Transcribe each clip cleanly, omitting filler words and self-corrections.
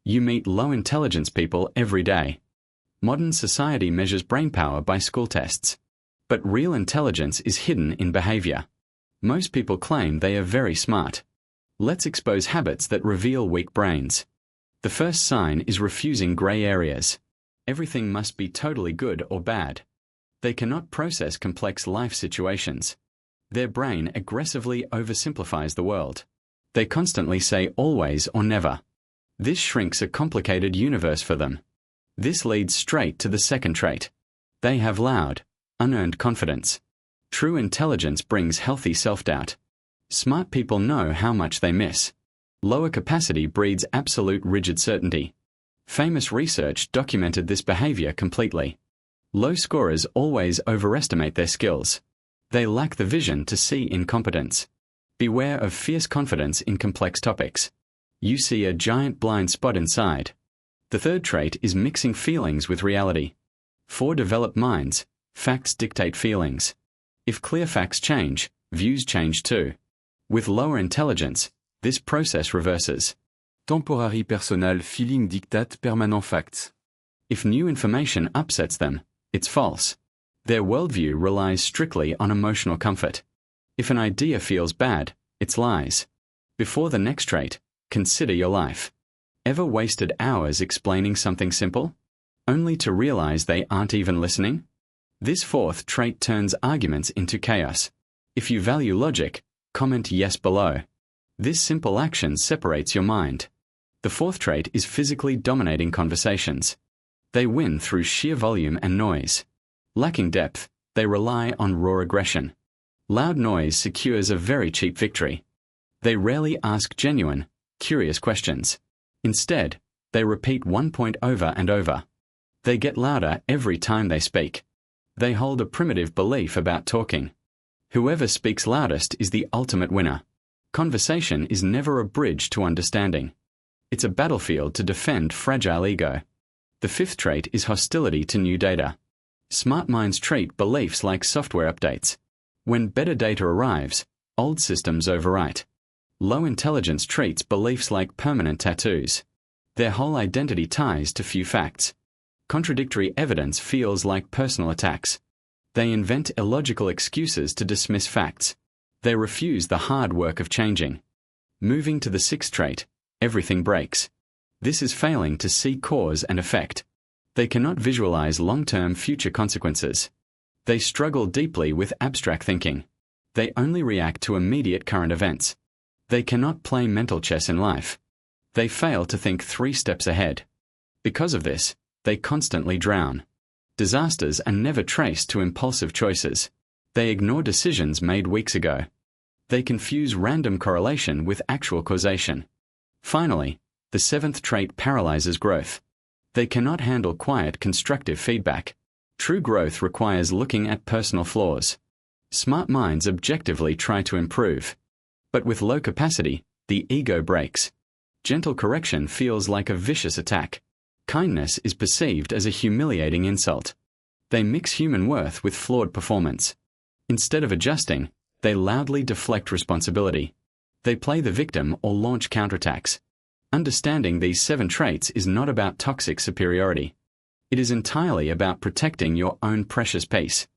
You meet low-intelligence people every day. Modern society measures brainpower by school tests. But real intelligence is hidden in behavior. Most people claim they are very smart. Let's expose habits that reveal weak brains. The first sign is refusing gray areas. Everything must be totally good or bad. They cannot process complex life situations. Their brain aggressively oversimplifies the world. They constantly say always or never. This shrinks a complicated universe for them. This leads straight to the second trait. They have loud, unearned confidence. True intelligence brings healthy self-doubt. Smart people know how much they miss. Lower capacity breeds absolute rigid certainty. Famous research documented this behavior completely. Low scorers always overestimate their skills. They lack the vision to see incompetence. Beware of fierce confidence in complex topics. You see a giant blind spot inside. The third trait is mixing feelings with reality. For developed minds, facts dictate feelings. If clear facts change, views change too. With lower intelligence, this process reverses. Temporary personal feeling dictate permanent facts. If new information upsets them, it's false. Their worldview relies strictly on emotional comfort. If an idea feels bad, it's lies. Before the next trait, consider your life. Ever wasted hours explaining something simple, only to realize they aren't even listening? This fourth trait turns arguments into chaos. If you value logic, comment yes below. This simple action separates your mind. The fourth trait is physically dominating conversations. They win through sheer volume and noise. Lacking depth, they rely on raw aggression. Loud noise secures a very cheap victory. They rarely ask genuine, curious questions. Instead, they repeat one point over and over. They get louder every time they speak. They hold a primitive belief about talking. Whoever speaks loudest is the ultimate winner. Conversation is never a bridge to understanding. It's a battlefield to defend fragile ego. The fifth trait is hostility to new data. Smart minds treat beliefs like software updates. When better data arrives, old systems overwrite. Low intelligence treats beliefs like permanent tattoos. Their whole identity ties to few facts. Contradictory evidence feels like personal attacks. They invent illogical excuses to dismiss facts. They refuse the hard work of changing. Moving to the sixth trait, everything breaks. This is failing to see cause and effect. They cannot visualize long-term future consequences. They struggle deeply with abstract thinking. They only react to immediate current events. They cannot play mental chess in life. They fail to think 3 steps ahead. Because of this, they constantly drown. Disasters are never traced to impulsive choices. They ignore decisions made weeks ago. They confuse random correlation with actual causation. Finally, the seventh trait paralyzes growth. They cannot handle quiet, constructive feedback. True growth requires looking at personal flaws. Smart minds objectively try to improve. But with low capacity, the ego breaks. Gentle correction feels like a vicious attack. Kindness is perceived as a humiliating insult. They mix human worth with flawed performance. Instead of adjusting, they loudly deflect responsibility. They play the victim or launch counterattacks. Understanding these 7 traits is not about toxic superiority. It is entirely about protecting your own precious peace.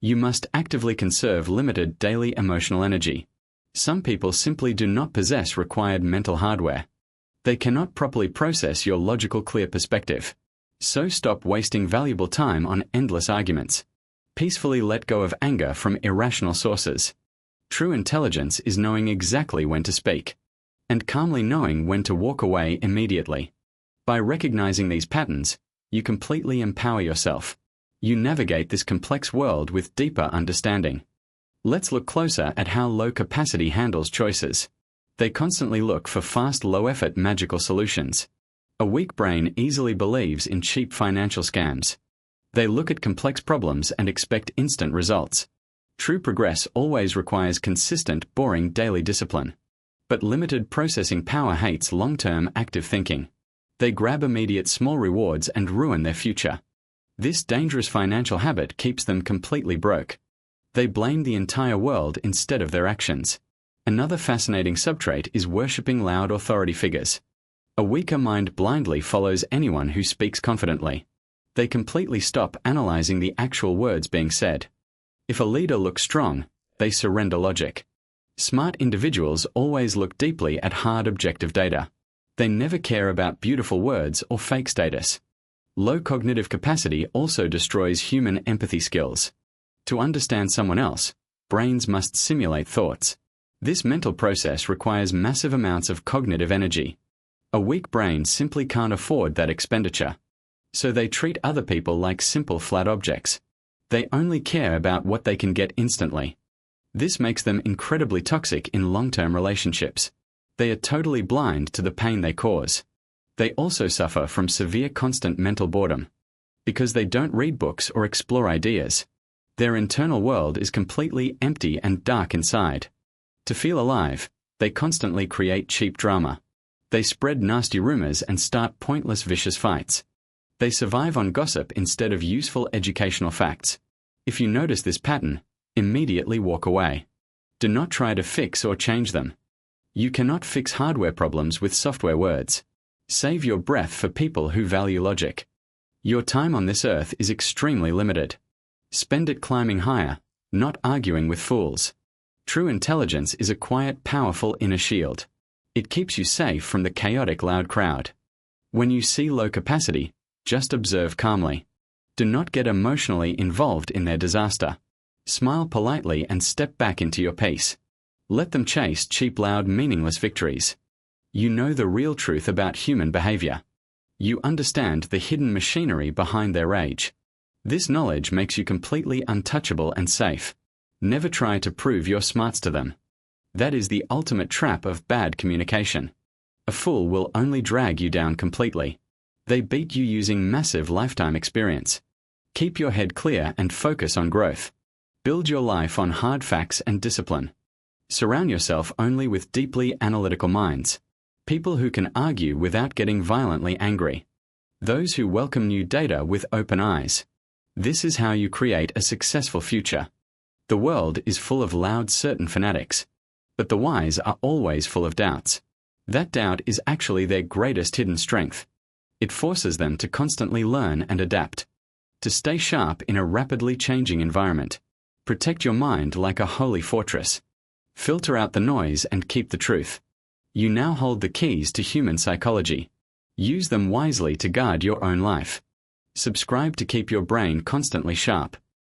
You must actively conserve limited daily emotional energy. Some people simply do not possess required mental hardware. They cannot properly process your logical clear perspective. So stop wasting valuable time on endless arguments. Peacefully let go of anger from irrational sources. True intelligence is knowing exactly when to speak, and calmly knowing when to walk away immediately. By recognizing these patterns, you completely empower yourself. You navigate this complex world with deeper understanding. Let's look closer at how low capacity handles choices. They constantly look for fast, low-effort magical solutions. A weak brain easily believes in cheap financial scams. They look at complex problems and expect instant results. True progress always requires consistent, boring daily discipline. But limited processing power hates long-term active thinking. They grab immediate small rewards and ruin their future. This dangerous financial habit keeps them completely broke. They blame the entire world instead of their actions. Another fascinating subtrait is worshipping loud authority figures. A weaker mind blindly follows anyone who speaks confidently. They completely stop analyzing the actual words being said. If a leader looks strong, they surrender logic. Smart individuals always look deeply at hard objective data. They never care about beautiful words or fake status. Low cognitive capacity also destroys human empathy skills. To understand someone else, brains must simulate thoughts. This mental process requires massive amounts of cognitive energy. A weak brain simply can't afford that expenditure. So they treat other people like simple flat objects. They only care about what they can get instantly. This makes them incredibly toxic in long-term relationships. They are totally blind to the pain they cause. They also suffer from severe constant mental boredom. Because they don't read books or explore ideas. Their internal world is completely empty and dark inside. To feel alive, they constantly create cheap drama. They spread nasty rumors and start pointless vicious fights. They survive on gossip instead of useful educational facts. If you notice this pattern, immediately walk away. Do not try to fix or change them. You cannot fix hardware problems with software words. Save your breath for people who value logic. Your time on this earth is extremely limited. Spend it climbing higher, not arguing with fools. True intelligence is a quiet, powerful inner shield. It keeps you safe from the chaotic, loud crowd. When you see low capacity, just observe calmly. Do not get emotionally involved in their disaster. Smile politely and step back into your peace. Let them chase cheap, loud, meaningless victories. You know the real truth about human behavior. You understand the hidden machinery behind their rage. This knowledge makes you completely untouchable and safe. Never try to prove your smarts to them. That is the ultimate trap of bad communication. A fool will only drag you down completely. They beat you using massive lifetime experience. Keep your head clear and focus on growth. Build your life on hard facts and discipline. Surround yourself only with deeply analytical minds. People who can argue without getting violently angry. Those who welcome new data with open eyes. This is how you create a successful future. The world is full of loud, certain fanatics. But the wise are always full of doubts. That doubt is actually their greatest hidden strength. It forces them to constantly learn and adapt. To stay sharp in a rapidly changing environment. Protect your mind like a holy fortress. Filter out the noise and keep the truth. You now hold the keys to human psychology. Use them wisely to guard your own life. Subscribe to keep your brain constantly sharp.